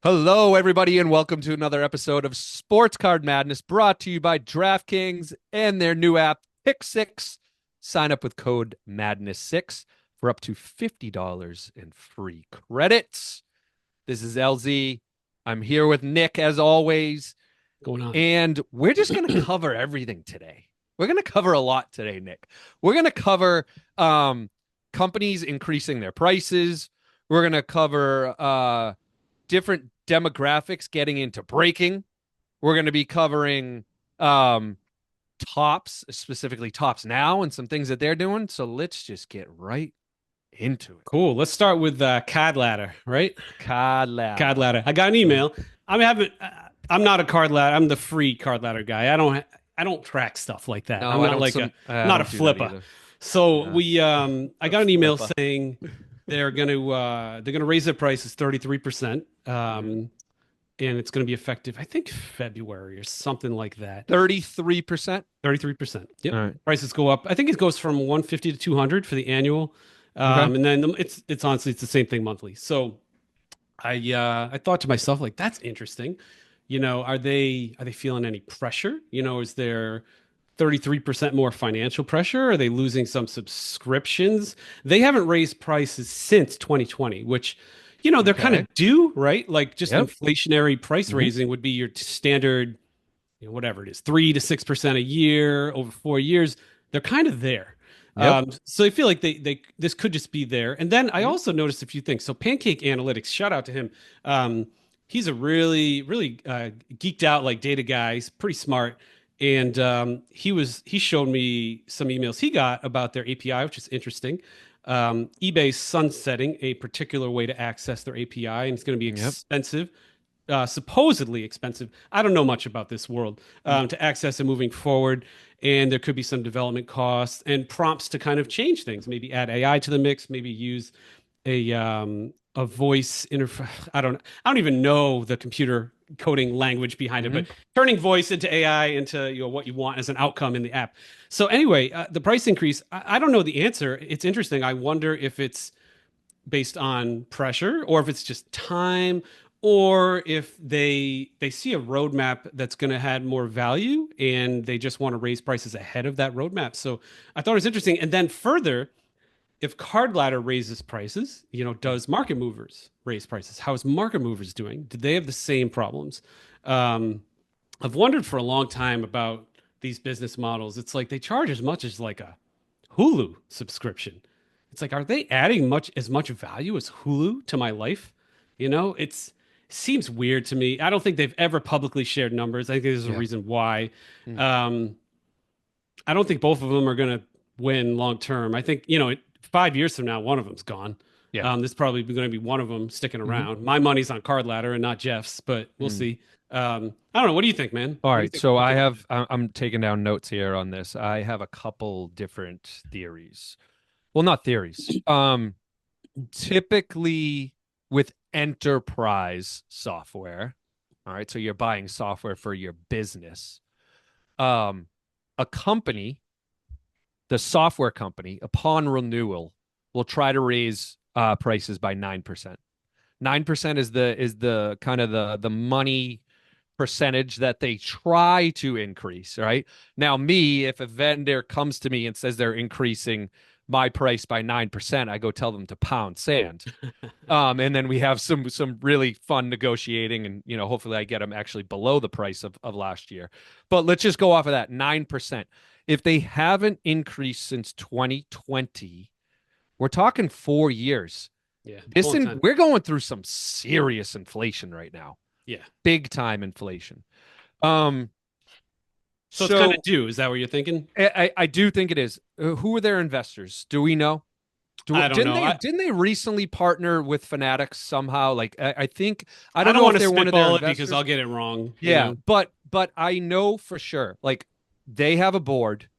Hello, everybody, and welcome to another episode of Sports Card Madness brought to you by DraftKings and their new app, Pick Six. Sign up with code Madness6 for up to $50 in free credits. This is LZ. I'm here with Nick, as always, Going on. and we're just going to cover everything today. We're going to cover a lot today, Nick. We're going to cover companies increasing their prices. We're going to cover different demographics getting into breaking. We're going to be covering tops, specifically tops now, and some things that they're doing. So let's just get right into it. Cool. Let's start with Cardladder, right? Cardladder. Cardladder. I got an email. I'm not a card ladder. I'm the free card ladder guy. I don't track stuff like that. No, I'm I not don't. like I not a don't do that flipper. either. So Uh, I the got an email flipper. saying they're gonna raise their prices 33%. And it's gonna be effective, I think February or something like that. 33%. 33%. Yep. All right. Prices go up. I think it goes from 150 to 200 for the annual. Okay. And then it's honestly it's the same thing monthly. So I thought to myself, like, that's interesting. Are they feeling any pressure? Is there 33% more financial pressure? Are they losing some subscriptions? They haven't raised prices since 2020, which, they're kind Okay. of due, right? Like, just Yep. inflationary price Mhm. raising would be your standard, whatever it is, 3 to 6% a year over 4 years. They're kind of there. Yep. So I feel like they this could just be there. And then I Mhm. also noticed a few things. So Pancake Analytics, shout out to him. He's a really geeked out like data guy. He's pretty smart. And he showed me some emails he got about their API, which is interesting. eBay's sunsetting a particular way to access their API, and it's going to be Yep. expensive, supposedly expensive. I don't know much about this world to access it moving forward. And there could be some development costs and prompts to kind of change things, maybe add AI to the mix, maybe use a voice interface. I don't even know the computer coding language behind it, Mhm. but turning voice into AI into what you want as an outcome in the app. So anyway, the price increase, I don't know the answer. It's interesting. I wonder if it's based on pressure or if it's just time or if they see a roadmap that's going to add more value and they just want to raise prices ahead of that roadmap. So I thought it was interesting. And then further, if Card Ladder raises prices, does Market Movers raise prices? How is Market Movers doing? Do they have the same problems? Um, I've wondered for a long time about these business models. It's like they charge as much as like a Hulu subscription. It's like, are they adding as much value as Hulu to my life? It seems weird to me. I don't think they've ever publicly shared numbers. I think there's a Yeah. reason why. Mm. Um, I don't think both of them are going to win long term. I think, 5 years from now, one of them's gone. Yeah. This is probably going to be one of them sticking Mhm. around. My money's on Card Ladder and not Jeff's, but we'll Mm. see. I don't know. What do you think, man? All What do you right, think we so should do about this? I'm taking down notes here on this. I have a couple different theories. Well, not theories. Typically with enterprise software, all right, so you're buying software for your business. Um, a company, the software company, upon renewal, will try to raise prices by 9%. 9% is the kind of the money percentage that they try to increase, right? Now, me, if a vendor comes to me and says they're increasing my price by 9%, I go tell them to pound sand. And then we have some really fun negotiating, and hopefully I get them actually below the price of last year. But let's just go off of that 9%. If they haven't increased since 2020, we're talking 4 years. Yeah, it's a This long and time. we're going through some serious inflation right now, Yeah. big time inflation. Um, So it's kind so of due. Is that what you're thinking? I do think it is. Who are their investors? Do we know? I don't Didn't know. they I, didn't they recently partner with Fanatics somehow? Like I think I I don't don't know want if to they're one of their spitball it because I'll investors. get it wrong, Yeah, but I know for sure. Like they have a board,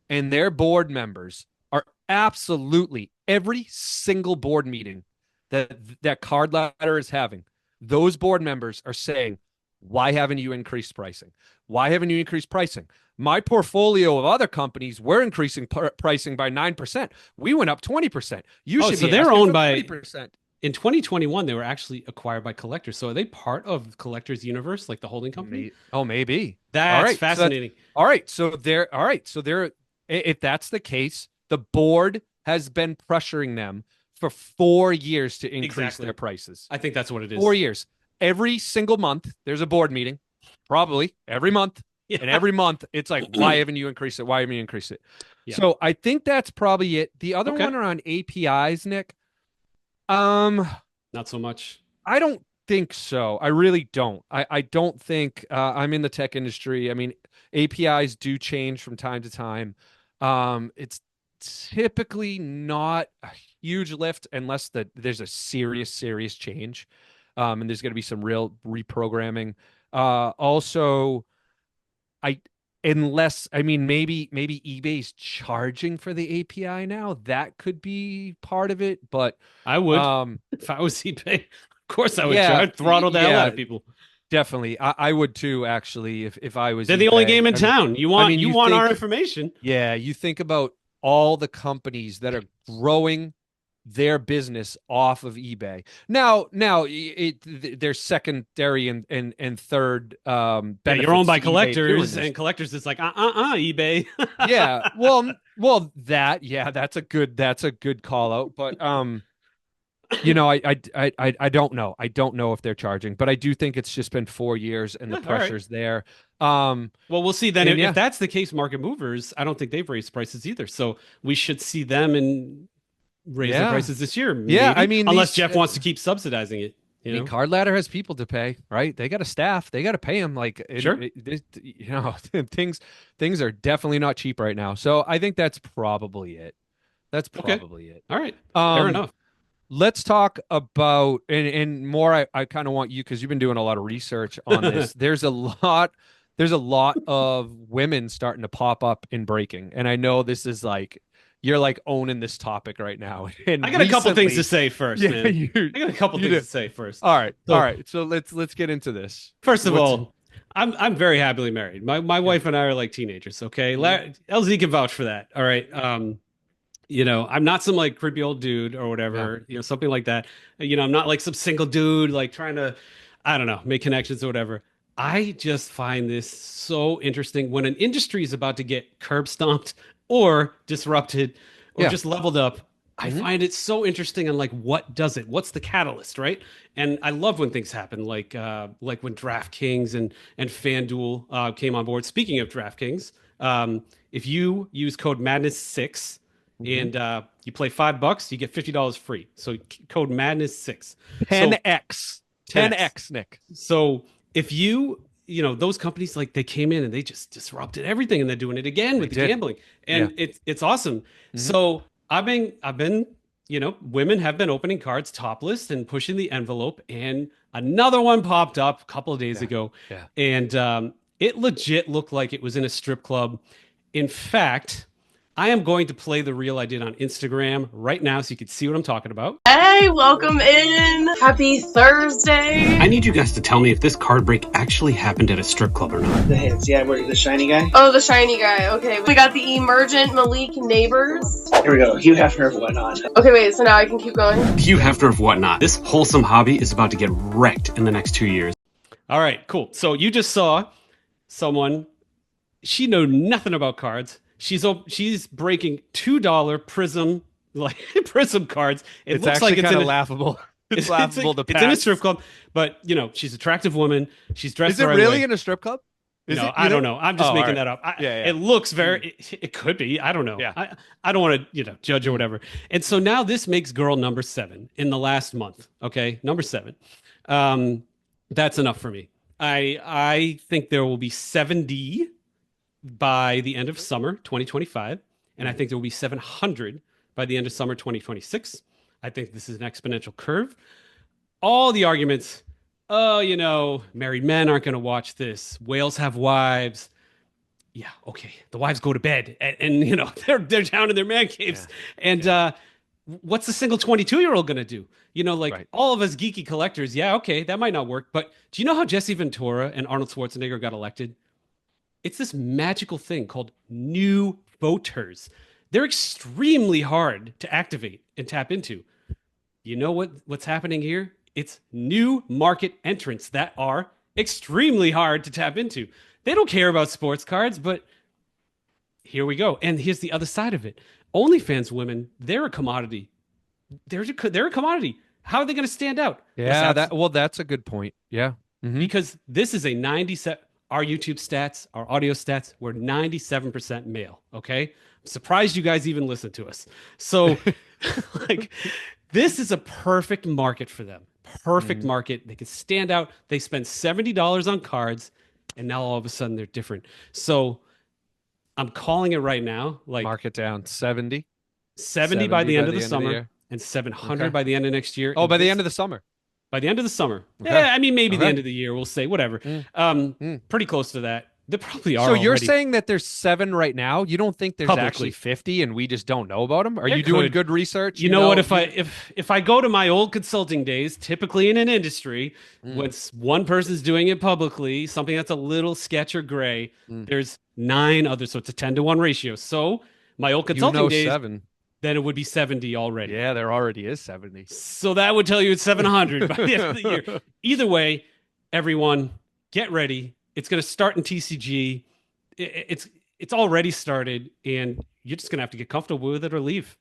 and their board members are absolutely every single board meeting that Card Ladder is having. Those board members are saying, "Why haven't you increased pricing? Why haven't you increased pricing? My portfolio of other companies, we're increasing pricing by 9%. We went up 20%. You Oh, should so be they're asking owned for by 30%." in 2021 they were actually acquired by Collectors. So are they part of Collectors Universe, like the holding company? Maybe. All That's right. fascinating. All right. So they're if that's the case, the board has been pressuring them for 4 years to increase their Exactly. prices. I think that's what it Four is. years. Every single month, there's a board meeting, probably every month. And Yeah. every month, it's like, why haven't you increased it? Why haven't you increased it? Yeah. So I think that's probably it. The other Okay. one around APIs, Nick. Um, Not so much. I don't think so. I really don't. I don't think I'm in the tech industry. I mean, APIs do change from time to time. It's typically not a huge lift unless there's a serious change. And there's going to be some real reprogramming. Also, I unless I mean maybe eBay's charging for the API now. That could be part of it, but I would. um If I was eBay, of course I would yeah, charge. Throttle the hell out yeah, of people. definitely. I would too, actually, if I was They're the only eBay. game in town. I mean, You you want our think, information. yeah, you think about all the companies that are growing their business off of eBay. Now, there's secondary and third Yeah, you're owned benefits by to eBay doing Collectors, this. and Collectors is like, eBay. Yeah, well, that's a good call out, but I don't know. I don't know if they're charging, but I do think it's just been 4 years and the Yeah, all right. pressure's there. Um, Well, we'll see then. and If yeah, that's the case, market movers, I don't think they've raised prices either. So we should see them and raise their yeah, prices this year, yeah. I maybe, mean, unless these. Jeff wants to keep subsidizing it. I You mean, know, Cardladder has people to pay, right? They got a staff. They got to pay them. Like, sure, things are definitely not cheap right now. So I think that's probably it. That's okay, probably it. all right, fair Um, enough. let's talk about and more. I kind of want you because you've been doing a lot of research on this. There's a lot of women starting to pop up in breaking, and I know this is like you're like owning this topic right now. I And got a couple things to recently, say first, yeah, man. you I got a couple you things do. to say first. All So right. So let's get into this. first of What's all, I'm very happily married. My yeah. wife and I are like teenagers. Okay, Mhm. LZ can vouch for that. All right. I'm not some like creepy old dude or Yeah. whatever, something like that. I'm not like some single dude like trying to, I don't know, make connections or whatever. I just find this so interesting when an industry is about to get curb stomped or disrupted or Yeah. just leveled up. I Hmm. find it so interesting on like what does it? What's the catalyst, right? And I love when things happen, like when DraftKings and FanDuel came on board. Speaking of DraftKings, if you use code Madness6 Hmm. and you play $5, you get $50 free. So code Madness6. So 10x. 10x. 10x, Nick. So if those companies like they came in and they just disrupted everything and they're doing it again They with the did. gambling. Yeah. And it's awesome. Hmm. So I've been, women have been opening cards topless and pushing the envelope and another one popped up a couple of days Yeah. ago Yeah. and it legit looked like it was in a strip club. In fact, I am going to play the reel I did on Instagram right now so you can see what I'm talking about. Hey, welcome in. Happy Thursday. I need you guys to tell me if this card break actually happened at a strip club or not. The hits, yeah, where the shiny guy. Oh, the shiny guy. Okay, we got the emergent Malik Neighbors. Here we go. Hugh Hefner of whatnot. Okay, wait, so now I can keep going. Hugh Hefner of whatnot. This wholesome hobby is about to get wrecked in the next 2 years. All right, cool. So you just saw someone, she knew nothing about cards. She's breaking $2 Prism like Prism cards. It It's looks actually like it's kind in of a, laughable. It's it's laughable to it's in a pass. strip club, but she's a attractive woman. She's dressed Is the it right really way. in a strip club? Is No, it? I don't know. I'm just Oh, all making right. that up. Yeah, yeah. It looks very. It could be. I don't know. Yeah. I don't want to judge or whatever. And so now this makes girl number 7 in the last month. Okay, number 7. That's enough for me. I think there will be 70 by the end of summer 2025, and I think there will be 700 by the end of summer 2026. I think this is an exponential curve. All the arguments, married men aren't going to watch this. Whales have wives. Yeah, okay. The wives go to bed, and they're down in their man caves. Yeah. And what's the single 22-year-old going to do? Right. All of us geeky collectors. Yeah, okay, that might not work. But do you know how Jesse Ventura and Arnold Schwarzenegger got elected? It's this magical thing called new voters. They're extremely hard to activate and tap into. You know what's happening here? It's new market entrants that are extremely hard to tap into. They don't care about sports cards, but here we go. And here's the other side of it. OnlyFans women, they're a commodity. They're a commodity. How are they going to stand out? Yeah, that's a good point. Yeah. Mm-hmm. Because this is a 97. Our YouTube stats, our audio stats, we're 97% male. Okay. I'm surprised you guys even listen to us. So, like, this is a perfect market for them. Perfect market. They can stand out. They spend $70 on cards, and now all of a sudden they're different. So, I'm calling it right now. Like, mark it down 70. 70 by the end of the summer, and 700 by the end of next year. Oh, by the end of the summer. By the end of the summer. Okay. Yeah, I mean, maybe the end of the year, we'll say, whatever. Pretty close to that. They probably are. So you're already. saying that there's 7 right now? You don't think there's Publicly. actually 50 and we just don't know about them? Are you doing good research? You know what? If I go to my old consulting days, typically in an industry, when one person's doing it publicly, something that's a little sketch or gray, there's 9 others. So it's a 10-to-1 ratio. So my old consulting days, 7. then it would be 70 already. Yeah, there already is 70. So that would tell you it's 700 by the end of the year. Either way, everyone, get ready. It's going to start in TCG. It's already started, and you're just going to have to get comfortable with it or leave.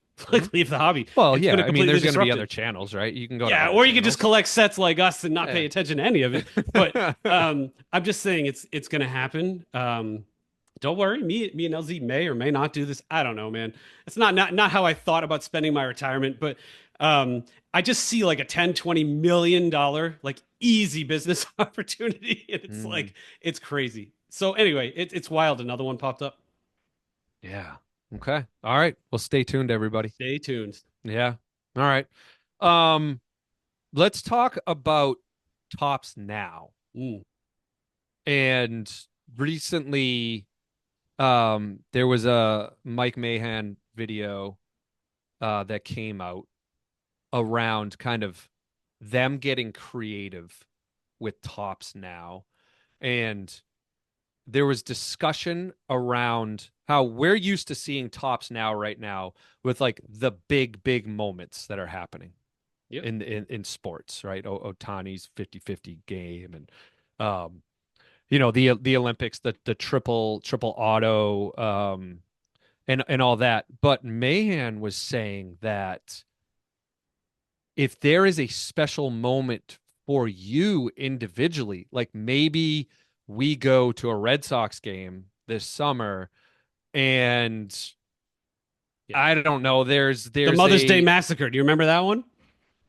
Leave the hobby. Well, it's yeah. I mean, there's going to be it. other channels, right? You can go. Yeah, or you could just collect sets like us and not pay attention to any of it. But I'm just saying it's going to happen. Don't worry, me and LZ may or may not do this. I don't know, man. It's not how I thought about spending my retirement, but I just see like a 10-20 million dollar like easy business opportunity, and it's like it's crazy. So anyway, it's wild. Another one popped up. Yeah. Okay. All right. Well, stay tuned, everybody. Stay tuned. Yeah. All right. Let's talk about Topps now. And recently, there was a Mike Mahan video that came out around kind of them getting creative with Topps now. And there was discussion around how we're used to seeing Topps now right now with like the big moments that are happening in sports, right? Otani's 50-50 game, and the Olympics, the triple auto, and all that. But Mahan was saying that if there is a special moment for you individually, like maybe we go to a Red Sox game this summer and I don't know, there's the Mother's Day Massacre. Do you remember that one?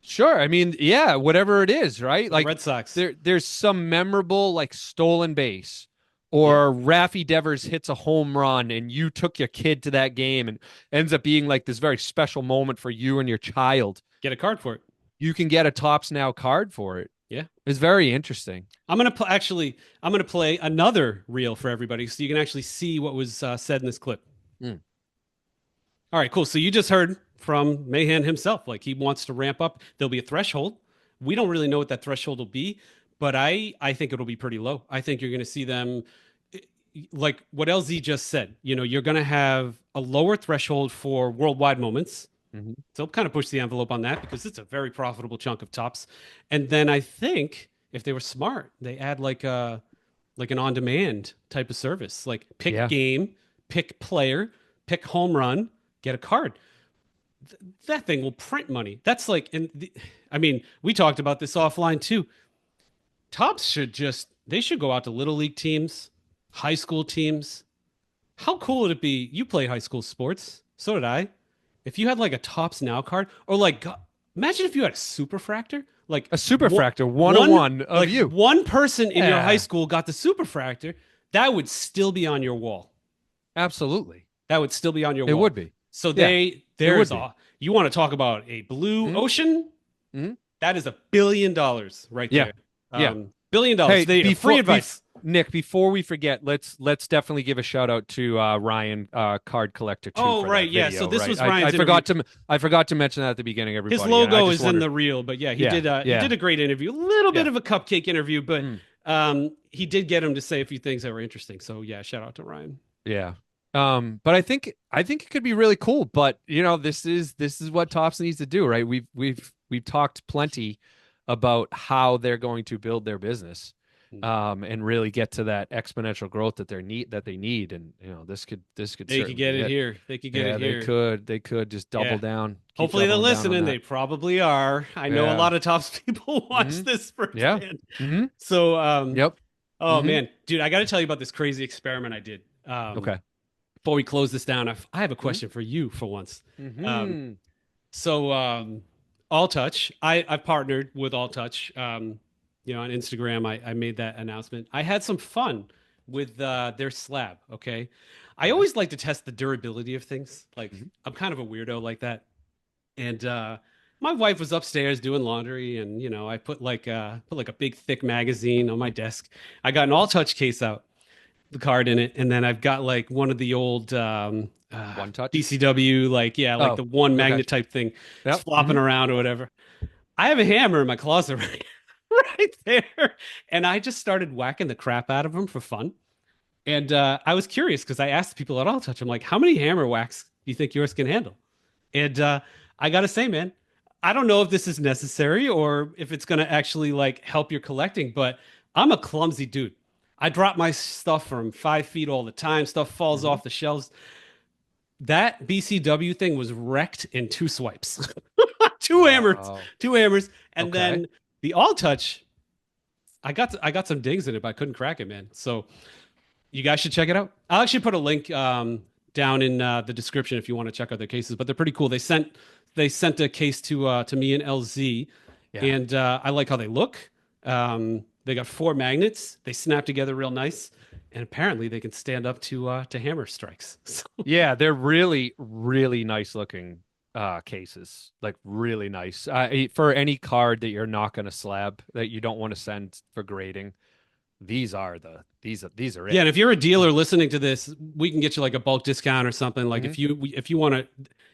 Sure. I mean, yeah, whatever it is, right? Like Red Sox. There's some memorable like stolen base, or Raffy Devers hits a home run and you took your kid to that game and ends up being like this very special moment for you and your child. Get a card for it. You can get a Topps Now card for it. Yeah. It's very interesting. I'm going to play another reel for everybody so you can actually see what was said in this clip. All right, cool. So you just heard from Mahan himself. Like, he wants to ramp up. There'll be a threshold. We don't really know what that threshold will be, but I think it'll be pretty low. I think you're going to see them like what LZ just said. You're going to have a lower threshold for worldwide moments. So kind of push the envelope on that because it's a very profitable chunk of Topps. And then I think if they were smart, they add like an on-demand type of service, like pick game, pick player, pick home run, get a card. That thing will print money. That's like, we talked about this offline too. Topps should go out to little league teams, high school teams. How cool would it be? You play high school sports. So did I. If you had like a Topps Now card, or like, imagine if you had a superfractor, like a superfractor, one of like you. One person in your high school got the superfractor, that would still be on your wall. Absolutely. That would still be on your wall. It would be. So you want to talk about a blue ocean? That is $1 billion right there. $1 billion. Hey, free advice. Nick, before we forget, let's definitely give a shout out to Ryan, card collector. Oh, right, yeah. So this was Ryan's. I forgot to mention that at the beginning. Everybody, his logo is in the reel, but he did a great interview. A little bit of a cupcake interview, but he did get him to say a few things that were interesting. So yeah, shout out to Ryan. Yeah. But I think it could be really cool. But this is what Topps needs to do, right? We've we've talked plenty about how they're going to build their business, and really get to that exponential growth that they need. And this could They could certainly get be it it. here. They could get Yeah, it here. they could just double Yeah. down, keep Hopefully they're doubling down on listening. that. They probably are. I know a Yeah. lot of top people watch Hmm. this Yeah. firsthand. Hmm. So, Yep. oh Hmm. man, dude, I got to tell you about this crazy experiment I did. Okay. Before we close this down, I have a Hmm. question for you for once. Um, Hmm. so, All Touch, I've partnered with All Touch. On Instagram, I made that announcement. I had some fun with their slab. Okay. I Okay. always like to test the durability of things. Like, Mhm. I'm kind of a weirdo like that. And my wife was upstairs doing laundry, and I put like a big thick magazine on my desk. I got an all touch case out, the card in it, and then I've got like one of the old One touch. DCW, like like Oh, the one okay. magnet type thing, it's Yep. flopping around or whatever. I have a hammer in my closet right there, and I just started whacking the crap out of them for fun. And I was curious because I asked people at All Touch, I'm like, how many hammer whacks do you think yours can handle? And I gotta say, man, I don't know if this is necessary or if it's gonna actually like help your collecting, but I'm a clumsy dude. I drop my stuff from 5 feet all the time. Stuff falls Mhm. off the shelves. That BCW thing was wrecked in 2 swipes. two hammers, Wow. two hammers, and Okay. then the All Touch. I got some dings in it, but I couldn't crack it, man. So you guys should check it out. I'll actually put a link down in the description if you want to check out their cases. But they're pretty cool. They sent a case to me and LZ, Yeah. and I like how they look. They got 4 magnets. They snap together real nice, and apparently they can stand up to hammer strikes. So, Yeah, they're really, really nice looking cases. Like really nice. For any card that you're not going to slab, that you don't want to send for grading, these are yeah, it. and if you're a dealer listening to this, we can get you like a bulk discount or something. Like Mhm. if you want to,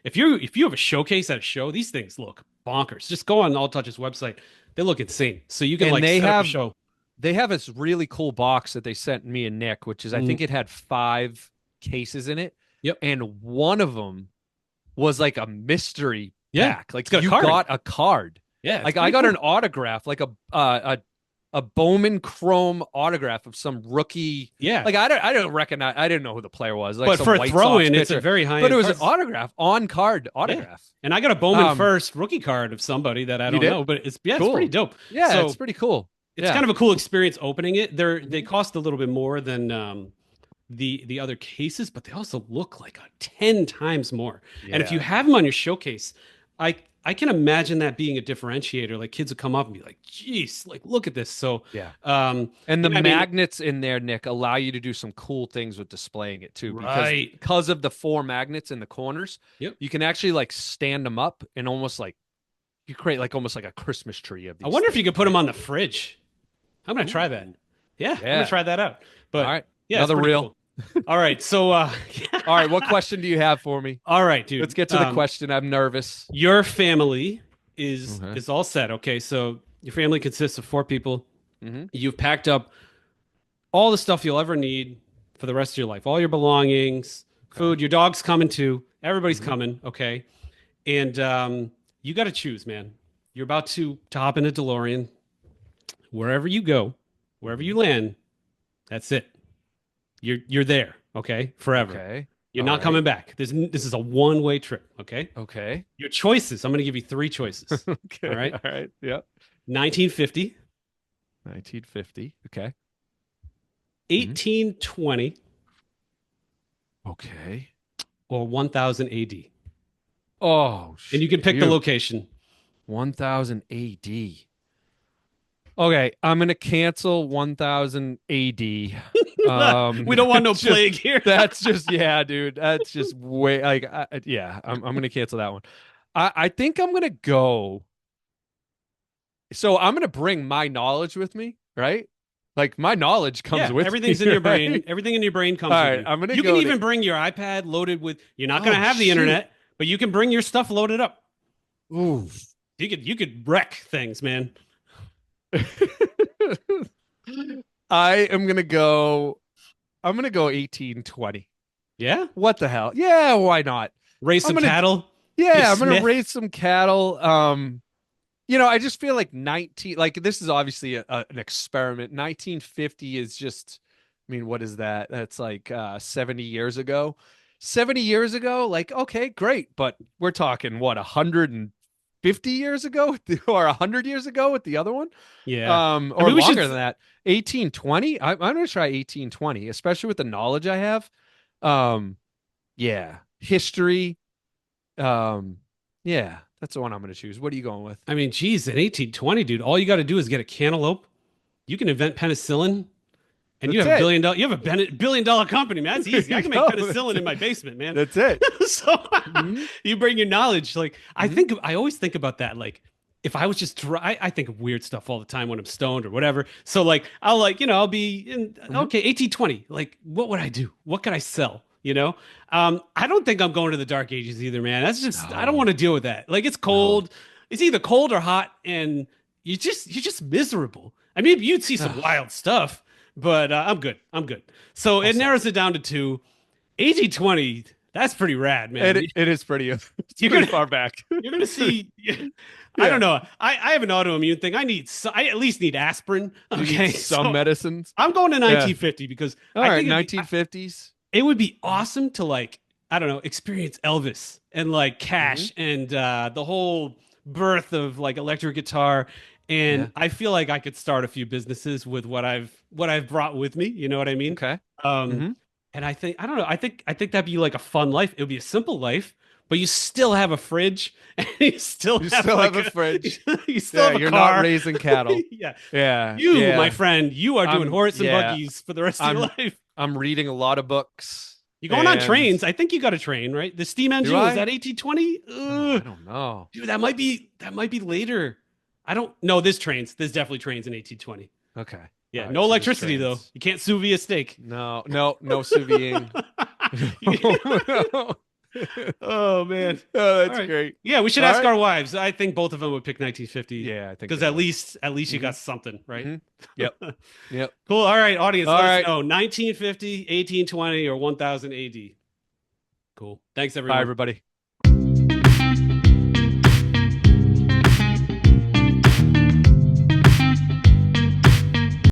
if you have a showcase at a show, these things look bonkers. Just go on All Touch's website; they look insane. So you can And like they set up a have show. they have this really cool box that they sent me and Nick, which is I Mhm. think it had 5 cases in it, Yep. and one of them was like a mystery Yeah, pack. Like it's got a you card. got a card. Yeah, it's Like I pretty got cool. an autograph, like a Bowman Chrome autograph of some rookie. Yeah, Like I don't recognize. I didn't know who the player was. Like but some for a White throw Sox in, it's a pitcher. very high But end it was an card. autograph, on card Yeah, autograph. and I got a Bowman Um, first rookie card of somebody that I you don't did? know, but it's it's Cool. pretty dope. Yeah, So it's pretty cool. it's Yeah. kind of a cool experience opening it. They Mhm. cost a little bit more than the other cases, but they also look like 10 times more. And if you Yeah. have them on your showcase, I can imagine that being a differentiator. Like kids will come up and be like, "Geez, like look at this." So, Yeah. um, And the yeah, I mean, magnets in there, Nick, allow you to do some cool things with displaying it too, right? because of the 4 magnets in the corners. Yep. You can actually like stand them up and almost like you create like almost like a Christmas tree of these. I wonder if you things, could put them right? on the fridge. I'm gonna try that. Yeah, I'm Yeah. gonna try that out. But All right. yeah, it's Another pretty reel. cool. All right, so All right. What question do you have for me? all right, dude. Let's get to the question. I'm nervous. Your family is Okay. is all set. Okay, so your family consists of 4 people. Mhm. You've packed up all the stuff you'll ever need for the rest of your life, all your belongings, food. Your dog's coming too. Everybody's Mhm. coming. Okay, and you got to choose, man. You're about to hop in a DeLorean. Wherever you go, wherever you land, that's it. You're there. Okay, forever. Okay. You're All not right. coming back. This is a one-way trip. Okay. Okay. Your choices. I'm going to give you 3 choices. Okay. All right. All right. Yep. 1950, 1950. Okay. 1820, Okay. or 1000 AD. Oh, And you can pick the shoot. location. 1000 AD. Okay, I'm gonna cancel 1000 AD. We don't want no that's just- plague here. That's just yeah, dude. That's just way like yeah. I'm gonna cancel that one. I think I'm gonna go. So I'm gonna bring my knowledge with me, right? Like my knowledge comes Yeah, with everything's me, in your right? brain. Everything in your brain comes All with right, you. I'm gonna You go can to- even bring your iPad loaded with. You're not going to Oh, have the shoot. internet, but you can bring your stuff loaded up. Ooh. You could wreck things, man. I am gonna go. I'm gonna go 1820. Yeah, What the hell? Yeah, why not? raise I'm some gonna- cattle. Yeah, You're I'm gonna Smith. raise some cattle. I just feel like this is obviously an experiment. 1950 is just, I mean, what is that? That's like 70 years ago. 70 years ago, like, okay, great. But we're talking what, 150 years ago or 100 years ago with the other one? Yeah. I Or mean, we should. longer than that. 1820. I'm gonna try 1820, especially with the knowledge I have. Yeah. History. Um, yeah, that's the one I'm gonna choose. What are you going with? I mean, geez, in 1820, dude, all you got to do is get a cantaloupe. You can invent penicillin, and you That's have a it. billion dollar. You have a billion-dollar company, man. That's There easy. I you can make go. penicillin in my basement, man. That's it. So Mhm. you bring your knowledge. Like Mhm. I always think about that. Like if I was just dry, I think of weird stuff all the time when I'm stoned or whatever. So like I'll be in Mhm. okay 1820. Like what would I do? What could I sell? I don't think I'm going to the dark ages either, man. That's just I don't No, want to deal with that. Like it's no. cold. It's either cold or hot, and you're just miserable. I mean, you'd see some Ugh. wild stuff, but I'm good. I'm good. So it Also, narrows it down to two. 1820, that's pretty rad, man. it is pretty. It's You're pretty gonna far back. you're gonna see. I don't Yeah, know. I have an autoimmune thing. I at least need aspirin. you need Okay, some so medicines. I'm going to Yeah. 1950 because All I right, think 1950s. it would be awesome to like I don't know experience Elvis and like Hmm. Cash and the whole birth of like electric guitar. Yeah. And I feel like I could start a few businesses with what I've brought with me. You know what I mean? Okay. Um, Hmm. and I think I don't know. I think that'd be like a fun life. It would be a simple life, but you still have a fridge and you still You have still like have a fridge. you still Yeah, have a you're not car. raising cattle. Yeah. Yeah, You, my yeah. friend, you are doing horse and Yeah. buggies for the rest of your I'm life. I'm reading a lot of books, You're going on and trains. I think you got a train, right? The steam do engine was I? that 1820? Oh, I don't know. Dude, that might be later. I don't know. There's definitely trains in 1820. Okay. Yeah, All right, no so there's electricity though. trains. You can't sous vide a steak. No, no, no sous videing. Oh man. Oh, All that's right. great. Yeah, we should All ask right. our wives. I think both of them would pick 1950 Yeah, I think because they at would. least at least you Hmm. got something, right? Hmm. Yep. Yep. Cool. All right, audience, All let us right. know 1950, 1820, or 1000 AD. Cool. Thanks Bye, everyone. everybody.